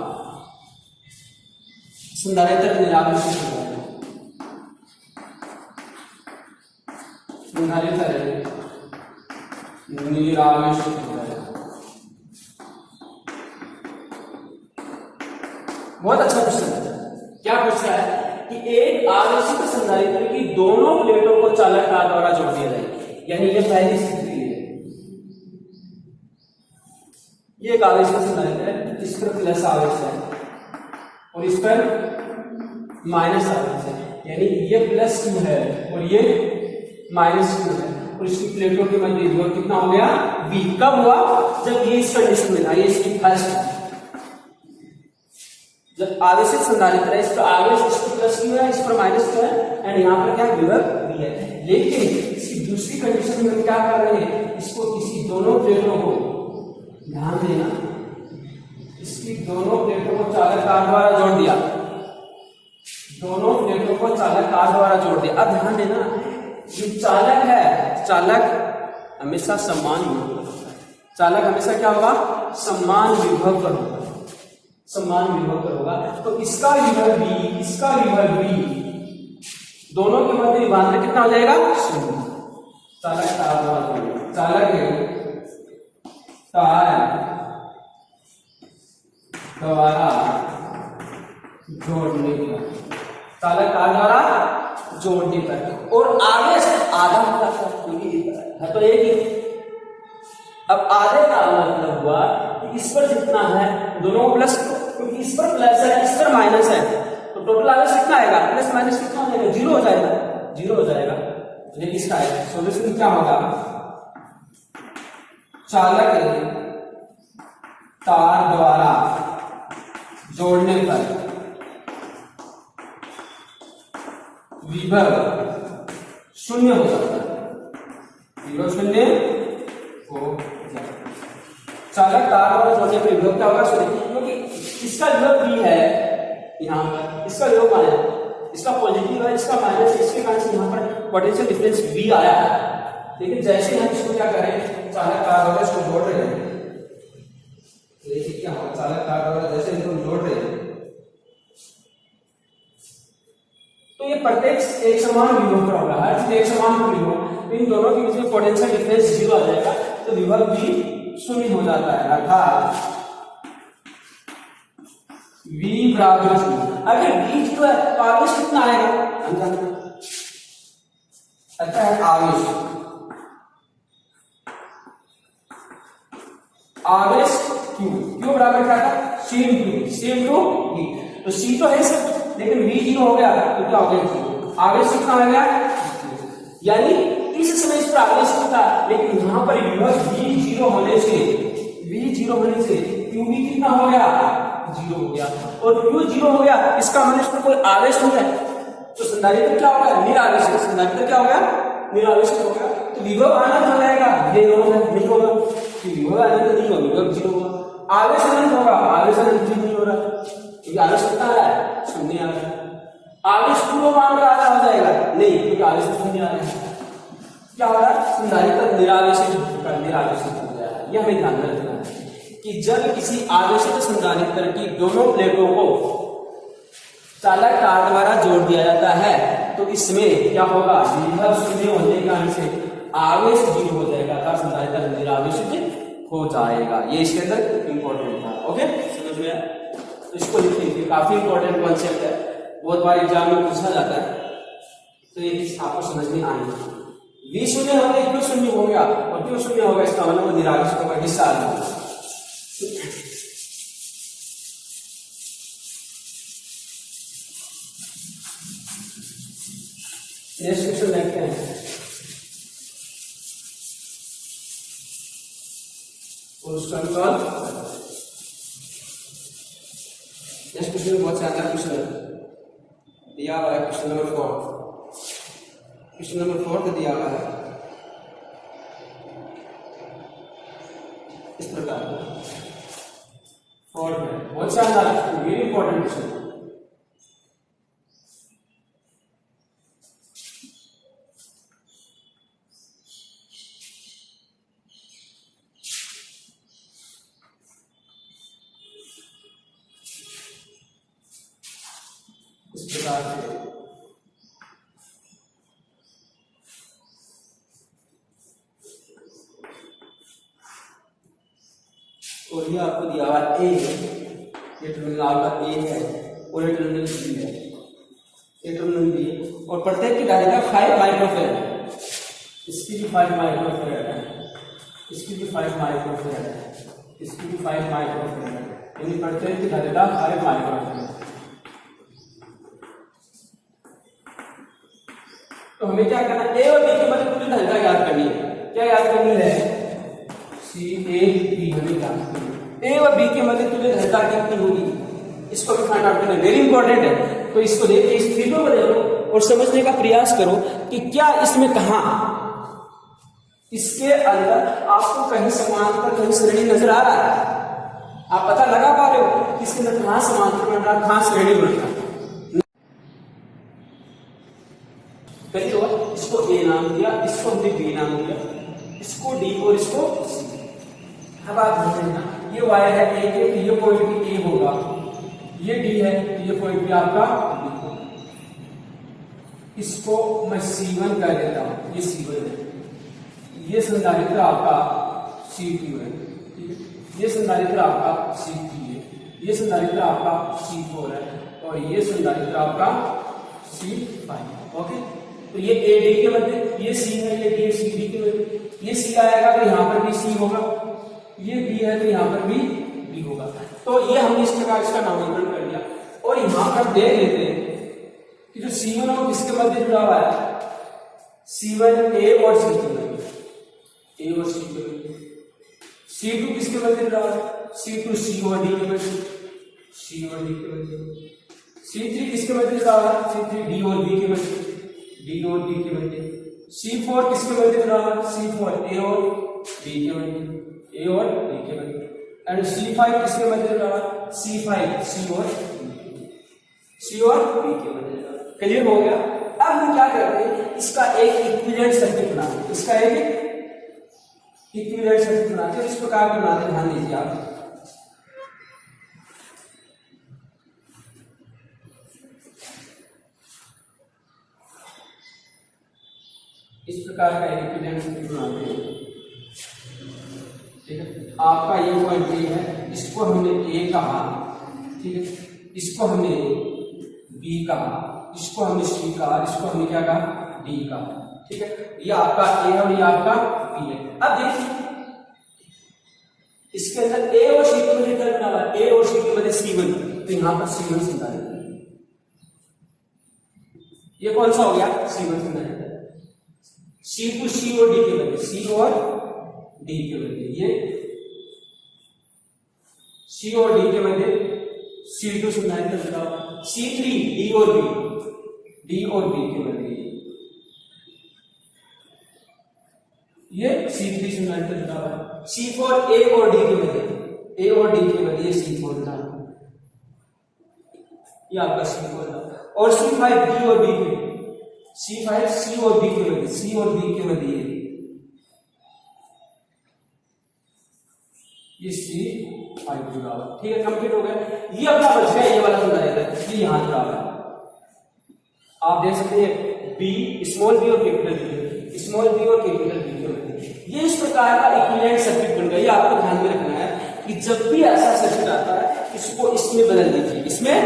संधारित्र निरावेशित हो जाएगा, संधारित्र निरावेशित हो जाएगा। बहुत अच्छा क्वेश्चन है। क्या पूछ रहा है कि एक आवेशित संधारित्र की दोनों प्लेटों को चालक तार द्वारा जोड़ दिया जाए, यानी ये पहली स्थिति है। ये एक आवेशित संधारित्र है, इस पर प्लस आवेश है और इस पर माइनस आवेश है, यानी ये प्लस Q है और ये -q है और इसकी प्लेटों के मध्य विभव कितना हो गया v। कब हुआ? जब ये इस कंडीशन में था, ये इसकी फर्स्ट, जब आवेशित संधारित्र है, इस पर आवेश इस पर प्लस क्यू है, इस पर माइनस क्यू है एंड यहाँ पर क्या विभव v है। लेकिन इसकी दूसरी कंडीशन में हम क्या कर रहे हैं, इसको किसी दोनों प्लेटों को, ध्यान देना, इसकी दोनों प्लेटों को चालक तार द्वारा जोड़ दिया, दोनों प्लेटों को चालक तार द्वारा जोड़ दिया। अब ध्यान देना, ये चालक है, चालक हमेशा समान विभव पर होता है, चालक हमेशा क्या होगा, समान विभव पर होगा, समान विभव पर होगा। तो इसका विभव v, इसका विभव v, दोनों के मध्य विभाजन कितना हो जाएगा, शून्य। चालक तार द्वारा जोड़ना, चालक तार द्वारा जोड़ने पर, चालक तार द्वारा जोड़ने पर, और आवेश आधा है तो एक ही। अब आधे का मतलब हुआ कि इस पर जितना है दोनों प्लस, क्योंकि इस पर प्लस है, इस पर माइनस है, तो टोटल आवेश कितना आएगा, प्लस माइनस कितना हो जाएगा, जीरो हो जाएगा, जीरो हो जाएगा। ये इसका है सॉल्यूशन क्या होगा, चालक तार द्वारा जोड़ने पर विभव शून्य हो जाता है, विभव शून्य हो जाता है। चालक तार द्वारा जोड़ने पर विभव क्या होगा, शून्य, क्योंकि इसका विभव v है यहाँ पर, इसका विभव मान है, इसका पॉजिटिव है, इसका माइनस, इसके कारण से यहाँ पर पोटेंशियल डिफरेंस v आया है। लेकिन जैसे हम इसको क्या करें, चालक तार द्वारा इसको जोड़ रहे हैं, देखिए क्या होगा, चालक तार द्वारा जैसे इसको जोड़ रहे हैं तो ये प्रत्येक एक समान विभव पर होगा, हर चीज एक समान विभव, तो इन दोनों के बीच में पोटेंशियल डिफरेंस जीरो आ जाएगा, तो विभव भी शून्य हो जाता है, अर्थात v बराबर शून्य। अगर v जीरो है तो आवेश कितना आएगा, हम जानते हैं, अच्छा है आवेश, आवेश q, q बराबर क्या था, c into v, तो c तो है सब, लेकिन v जीरो हो गया तो क्या हो गया, जीरो, आवेश कितना आ गया, यानी इस समय इस पर आवेश कितना, लेकिन यहां पर विभव v जीरो होने से, v जीरो होने से qv कितना हो गया, जीरो हो गया, और q जीरो हो गया, इसका मतलब इस पर कोई आवेश नहीं है, तो संधारित्र क्या होगा, निरावेशित, संधारित्र क्या हो गया, निरावेशित हो गया, तो विभव अनंत हो जाएगा, ये नहीं होगा, विभव अनंत नहीं होगा, विभव जीरो होगा, आवेश अनंत होगा, आवेश अनंत नहीं हो रहा, क्योंकि आवेश कितना आ रहा है, शून्य आ रहा है, आवेश पूर्वमान का आधा हो जाएगा, नहीं, क्योंकि आवेश शून्य आ रहा है, क्या हो रहा है, संधारित्र निरावेशित हो जाएगा। यह हमें ध्यान में रखना है कि जब किसी आवेशित संधारित्र की दोनों प्लेटों को चालक तार द्वारा जोड़ दिया जाता है तो इसमें क्या होगा, विभव शून्य होने के कारण से आवेश जीरो हो जाएगा, अर्थात संधारित्र निरावेशित हो जाएगा। ये इसके अंदर इंपॉर्टेंट था, ओके, समझ में आया? तो इसको लिख लीजिए, काफी इंपॉर्टेंट कॉन्सेप्ट है, बहुत बार एग्जाम में पूछा जाता है, तो ये आपको समझ में आएगा। v शून्य हो गया, q शून्य हो गया, और q शून्य हो गया, इसका मतलब निरावेशित होगा, हिस्सा आ गया। नेक्स्ट क्वेश्चन देखते हैं, और उसका आंसर नेक्स्ट क्वेश्चन बहुत शानदार क्वेश्चन दिया हुआ है, क्वेश्चन नंबर 4, क्वेश्चन नंबर 4 तो दिया हुआ है इस प्रकार, 4 में बहुत शानदार, वेरी इंपॉर्टेंट क्वेश्चन। इस प्रकार से और ये आपको दिया हुआ ए है, ये टर्मिनल आपका ए है और ये टर्मिनल बी है, ये टर्मिनल बी है, और प्रत्येक की धारिता 5 माइक्रोफैराड है, इसकी भी 5 माइक्रोफैराड है, इसकी भी 5 माइक्रोफैराड है, इसकी भी 5 माइक्रोफैराड है, यानी प्रत्येक की धारिता 5 माइक्रोफैराड। तो हमें क्या करना है, ए और बी के मध्य तुल्य धारिता याद करनी है। क्या याद करनी है, सी ए बी हमें याद करनी है। ए और बी के मध्य तुल्य धारिता कितनी होगी, इसको भी फाइंड आउट करना वेरी इंपॉर्टेंट है। तो इसको देखिए, इस फिगर को देखो और समझने का प्रयास करो कि क्या इसमें कहां इसके अंदर आपको कहीं समांतर कहीं श्रेणी नजर आ रहा है। आप पता लगा पा रहे हो कि इसके अंदर कहां समांतर बन रहा है, कहां श्रेणी बन रहा है। इसको ए नाम दिया, इसको हमने बी नाम दिया, इसको डी और इसको सी। अब आप देखना ये वायर है ए के, तो ये पॉइंट भी ए होगा, ये डी है तो ये पॉइंट भी आपका बी होगा। इसको मैं C1 कह देता हूं, ये C1 है, ये संधारित्र आपका C2 है, ठीक है, ये संधारित्र आपका C3 है, ये संधारित्र आपका C4 है और ये संधारित्र आपका C5। ओके, तो ये ए डी के मध्य, ये सी है, ये डी सी डी के मध्य, ये सी आएगा तो यहाँ पर भी सी होगा, ये बी है तो यहाँ पर भी बी होगा। तो ये हमने इस प्रकार इसका नामकरण कर दिया। और यहाँ पर देख लेते हैं कि जो C1 है वो किसके मध्य जुड़ा हुआ है, C1 ए और C के मध्य, ए और C के मध्य। C2 किसके मध्य जुड़ा हुआ है, C2 C और D के मध्य, C और D के मध्य। C3 किसके मध्य जुड़ा हुआ है, C3 D और B के मध्य, डी और डी के मध्य। C4 किसके मध्य जुड़ा हुआ है, C4 ए और बी के मध्य, ए और बी के मध्य। एंड C5 किसके मध्य जुड़ा हुआ है, C5 सी और बी के मध्य। क्लियर हो गया। अब हम क्या करते हैं, इसका एक इक्विवेलेंट सर्किट बनाते हैं, इसका एक इक्विवेलेंट सर्किट बनाते हैं। इस प्रकार बनाते हैं, ध्यान दीजिए आप। इस प्रकार का इक्विवेलेंट सर्किट बनाते हैं, ठीक है। आपका ये पॉइंट ए है, इसको हमने ए कहा, ठीक है, इसको हमने बी कहा, इसको हमने सी कहा, इसको हमने क्या कहा, डी कहा, ठीक है। ये आपका ए और ये आपका बी है। अब देखिए इसके अंदर ए और सी के मध्य क्या बना हुआ है, ए और सी के मध्य C1, तो यहां पर C1 संधारित्र, ये कौन सा हो गया, C1 संधारित्र। C2 C और D के मध्य, C और D के मध्य, ये C और D के मध्य C2 संधारित्र जुड़ा हुआ है। C3 D और B, D और B के मध्य, ये C3 संधारित्र जुड़ा हुआ है। C4 A और D के मध्य, A और D के मध्य C4 जुड़ा हुआ है, ये आपका C4 है। और C5 D और B के, C5 C और B के मध्य, C और B के मध्य ये C5 जुड़ा हुआ, ठीक है, कंप्लीट हो गया। ये अपना बच गया, ये वाला संधारित्र, ये यहां जुड़ा हुआ है। आप देख सकते हैं B, स्मॉल b और कैपिटल B, स्मॉल b और कैपिटल B के मध्य ये इस प्रकार का इक्विवेलेंट सर्किट बन गया। ये आपको ध्यान में रखना है कि जब भी ऐसा सर्किट आता है इसको इसमें बदल दीजिए, इसमें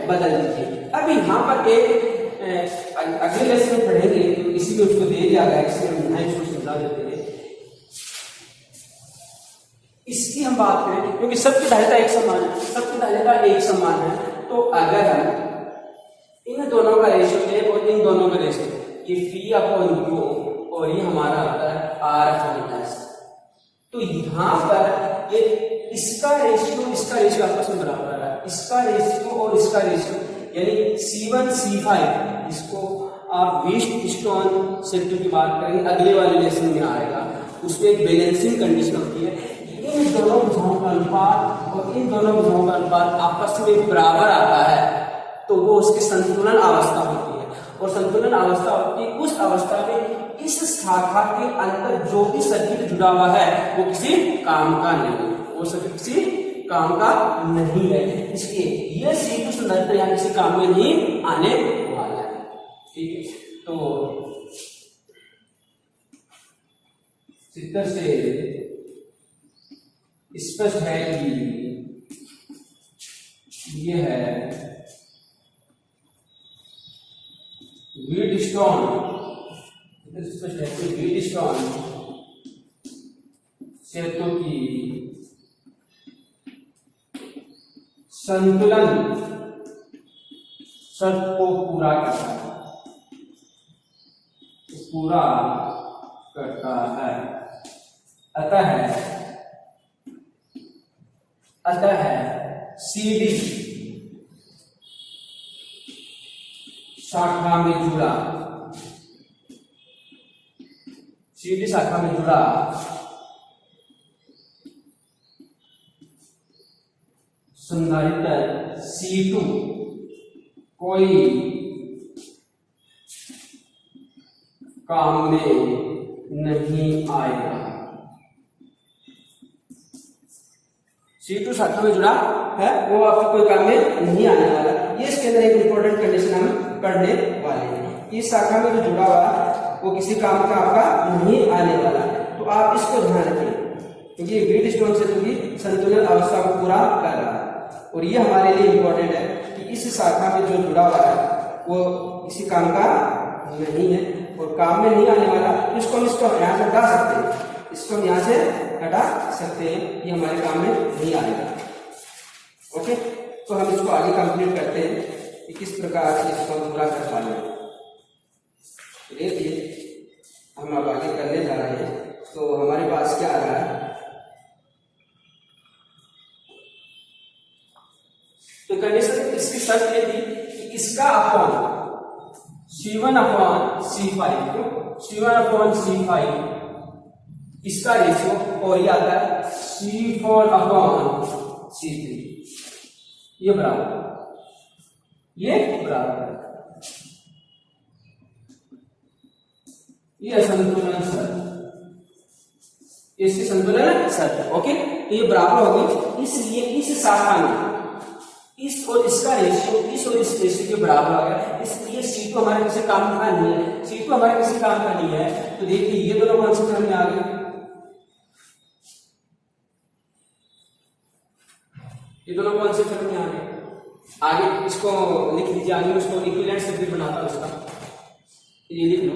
बदल दीजिए। अब यहाँ पर एक अगले लेसन में पढ़ेंगे तो इसी में उसको दे दिया गया, इसलिए हम इसको समझा देते हैं। इसकी हम बात करें क्योंकि सबकी धारिता एक समान है, सबकी धारिता एक समान है। तो अगर हम इन दोनों का रेशियो ले और इन दोनों का रेशियो, ये फी अपॉन क्यू और ये हमारा आता है आर अपॉन एस, तो यहाँ पर ये इसका रेशियो आपस में बराबर है, इसका रेशियो और इसका रेशियो यानी C1 C5, इसको आप व्हीटस्टोन सेक्टर की बात करेंगे अगले वाले लेसन में आएगा, उसमें एक बैलेंसिंग कंडीशन होती है। इन दोनों भुजाओं का अनुपात और इन दोनों भुजाओं का अनुपात आपस में बराबर आता है तो वो उसकी संतुलन अवस्था होती है। और संतुलन अवस्था होती है उस अवस्था में इस शाखा के अंदर जो भी सर्किट जुड़ा हुआ है वो किसी काम का नहीं, वो सर्किट किसी काम का नहीं है, इसलिए ये C2 संधारित्र यहाँ किसी काम में नहीं आने वाला है, ठीक है। तो चित्र से स्पष्ट है कि ये है व्हीटस्टोन, स्पष्ट है कि व्हीटस्टोन सेतु की संतुलन शर्त को पूरा करता है, पूरा करता है। अतः CD शाखा में जुड़ा, CD शाखा में जुड़ा संधारित्र C2 कोई काम में नहीं आएगा। C2 शाखा में जुड़ा है, वो आपके कोई काम में नहीं आने वाला। ये इसके अंदर एक इंपॉर्टेंट कंडीशन हम पढ़ने वाले हैं। इस शाखा में जो जुड़ा हुआ वो किसी काम का आपका नहीं आने वाला। तो आप इसको ध्यान रखें, क्योंकि ग्रीड स्टोन से जो संतुलन अवस्था को पूरा कर रहा है। और ये हमारे लिए इंपॉर्टेंट है कि इस शाखा में जो जुड़ा हुआ है वो किसी काम का नहीं है और काम में नहीं आने वाला। इसको हम यहाँ से हटा सकते हैं, इसको हम यहाँ से हटा सकते हैं, ये हमारे काम में नहीं आएगा। ओके, तो हम इसको आगे कंप्लीट करते हैं कि किस प्रकार से इसको पूरा कर पाएंगे। देखिए हम अब आगे करने जा रहे हैं। तो हमारे पास क्या आ रहा है, तो कंडीशन इसकी शर्त ये थी कि इसका upon C1 upon C5, C1 upon C5 इसका रेशियो, और ये आता है C4 अपॉन C3, ये बराबर है। ये संतुलन शर्त, इसकी संतुलन शर्त। ओके, तो ये बराबर होगी, इसलिए इस शाखा में इस और इसका रेशियो इस और इस रेशियो के बराबर आ गया। इसलिए C2 हमारे किसी काम का नहीं है, C2 हमारे किसी काम का नहीं है। तो देखिए ये दोनों कौन से क्रम में आ गए, ये दोनों कौन से क्रम में आ गए। आगे इसको लिख लीजिए, आगे उसको इक्विवेलेंट सर्किट बनाता है उसका, ये लिख लो,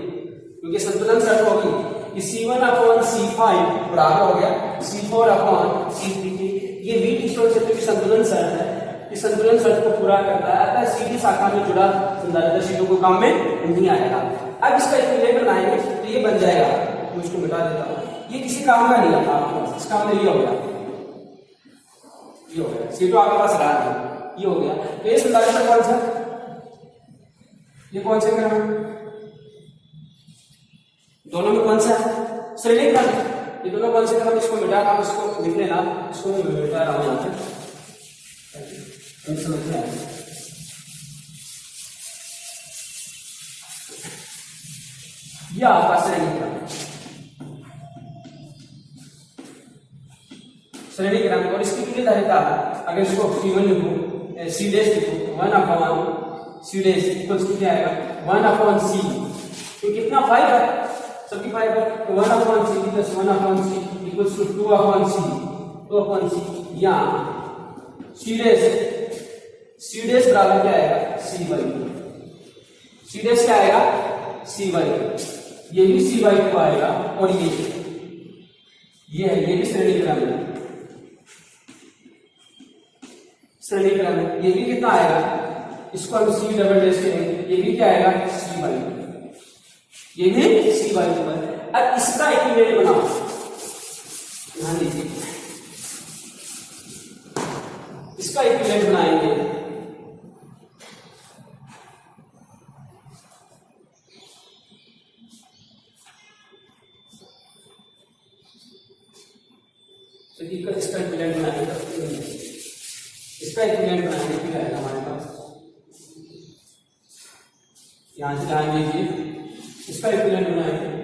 क्योंकि संतुलन शर्त होगी कि C1 अपॉन C5 बराबर हो गया C4 अपॉन C3। ये वीट स्टोन क्षेत्र की संतुलन शर्त है, इस संतुलन शर्त को पूरा करता है। अतः CD शाखा में जुड़ा संधारित्र C2 को काम में नहीं आएगा। अब इसका इक्विवेलेंट बनाएंगे तो ये बन जाएगा, तो इसको मिटा देता हूं, ये किसी काम का नहीं है आपके पास, इसका मतलब ये हो गया, ये हो गया C2 आपके पास रहा है, ये हो गया। तो ये संधारित्र कौन सा, ये कौन से क्रम है, दोनों में कौन सा है, श्रेणी क्रम। ये दोनों कौन से क्रम, इसको मिटा कर इसको लिख लेना, इसको मिटा रहा हूं यहां पे, समझ में आए। ये आपका श्रेणी क्रम, श्रेणी क्रम। और इसकी तुल्य धारिता अगर इसको C1 लिखूं, C डैश लिखूं, 1 upon C dash equals to क्या आएगा, 1 अपॉन C, तो कितना 5 है, सबकी 5 है, तो 1 upon C plus 1 upon C equals to 2 upon C, या C डैश बराबर क्या आएगा, C डैश क्या आएगा, C/2, ये भी C/2 आएगा। और ये है, ये भी श्रेणी क्रम है, श्रेणी क्रम है, ये भी कितना आएगा, इसको हम C डबल डैश करेंगे, ये भी क्या आएगा, C/2, ये भी C/2 है। अब इसका इक्विवेलेंट बनाओ, ध्यान दीजिए, इसका इक्विवेलेंट बनाएंगे, तो इसका इक्विवेलेंट बनाएंगे, इसका इक्विवेलेंट बनाएंगे, क्या आएगा हमारे पास, यहां से ध्यान दीजिए, इसका इक्विवेलेंट बनाएंगे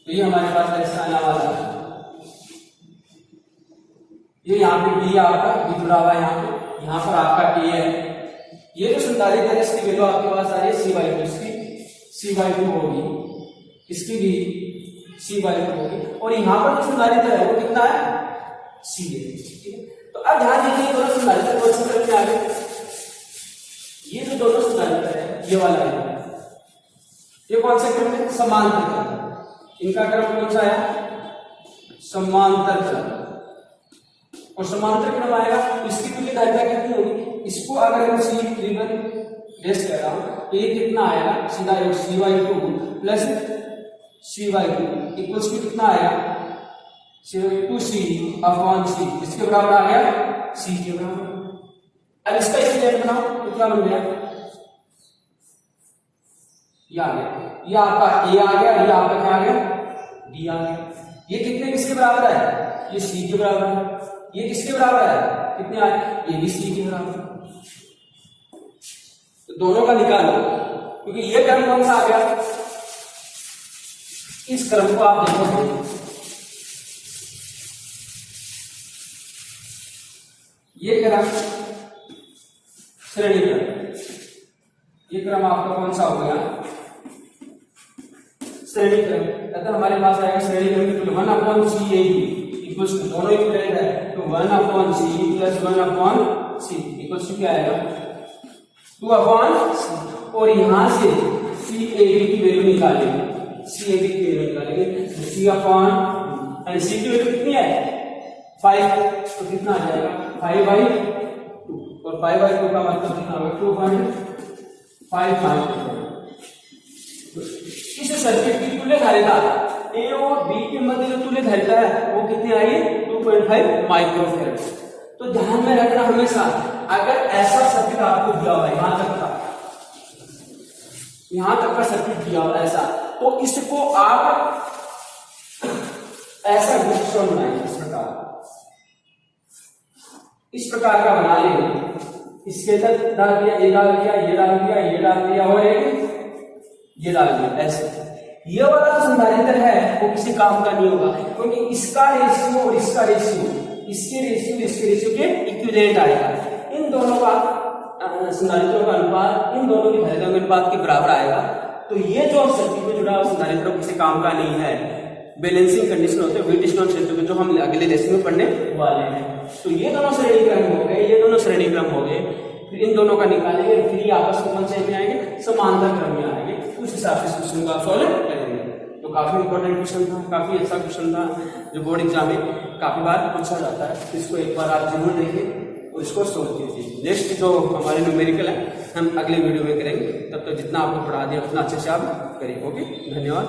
तो ये हमारे पास ऐसा आने वाला है। ये यहाँ पे B आपका B जुड़ा हुआ है, यहाँ पर आपका A है। ये जो संधारित्र है इसकी वैल्यू आपके पास आ रही है C/2, इसकी C/2 होगी, इसकी भी C/2 होगी, और यहाँ पर जो संधारित्र है वो कितना है, C है। तो अब ध्यान दीजिए दोनों संधारित्र कौन से क्रम में आ गए, ये जो दोनों संधारित्र है ये वाला है, ये कौन से क्रम में, समांतर क्रम, इनका क्रम कौन सा है, समांतर क्रम। और समांतर क्रम आएगा तो इसकी तुल्य धारिता कितनी होगी, इसको अगर हम C रेस्ट कर रहा हूं, ये कितना आएगा सीधा C/2 plus C/2 equals to कितना आएगा C/2C/C, इसके बराबर आ गया C के बराबर। अब इसका इक्विवेलेंट बनाओ तो क्या बन गया, ये आ गया, ये आपका A आ गया, ये आपका क्या आ गया D आ गया। ये कितने किसके बराबर है, ये C के बराबर है, ये किसके बराबर है, कितने आए, ये भी C के बराबर। तो दोनों का निकालो, क्योंकि ये क्रम कौन सा आ गया, इस क्रम को आप देखो, ये क्रम श्रेणी क्रम, ये क्रम आपका कौन सा हो गया श्रेणी क्रम। अतः हमारे पास आएगा श्रेणी क्रम की 1/C इक्वल्स टू, दोनों इक्विवेलेंट है तो 1/C plus 1/C equals to क्या आएगा 2/C, और यहां से CAB की वैल्यू निकालेंगे, CAB की वैल्यू निकालेंगे तो C की वैल्यू कितनी है 5, तो कितना आ जाएगा 5/2, और 5/2 का मतलब कितना होगा 2.5। इस सर्किट की तुल्य धारिता A और B के मध्य जो तुल्य धारिता है वो कितनी आई 2.5 माइक्रोफैराड। तो ध्यान में रखना हमेशा, अगर ऐसा सर्किट आपको दिया हुआ है यहां तक का सर्किट दिया हुआ ऐसा, तो इसको आप ऐसा ग्रुप बनाएंगे, इस प्रकार का बना लेंगे, इसके अंदर डाल दिया, ये डाल दिया, ये डाल दिया, ये डाल दिया और ये डाल दिया, ऐसे। ये वाला जो संधारित्र है वो किसी काम का नहीं होगा, क्योंकि इसका रेशियो और इसका रेशियो, इसके रेशियो के इक्विवेलेंट आएगा। इन दोनों का संधारित्रों का अनुपात इन दोनों की धारिता के अनुपात के बराबर आएगा। तो ये जो सर्किट में जुड़ा हुआ संधारित्र किसी काम का नहीं है, बैलेंसिंग कंडीशन होते हैं व्हीटस्टोन क्षेत्र के, जो हम अगले लेसन में पढ़ने वाले हैं। तो ये दोनों श्रेणी क्रम हो गए, ये दोनों श्रेणी क्रम हो गए, फिर इन दोनों का निकालेंगे, फिर ये आपस में कौन से में आएंगे समांतर क्रम में आएंगे। उस हिसाब से इस क्वेश्चन को आप सॉल्व करेंगे। तो काफी इंपॉर्टेंट क्वेश्चन था, काफी अच्छा क्वेश्चन था, जो बोर्ड एग्जाम में काफी बार पूछा जाता है। इसको एक बार आप जरूर देखिए और इसको सोल्व कीजिए। नेक्स्ट जो हमारे न्यूमेरिकल है हम अगले वीडियो में करेंगे, तब तक जितना आपको पढ़ा दिया उतना अच्छे से आप करिए। ओके, धन्यवाद।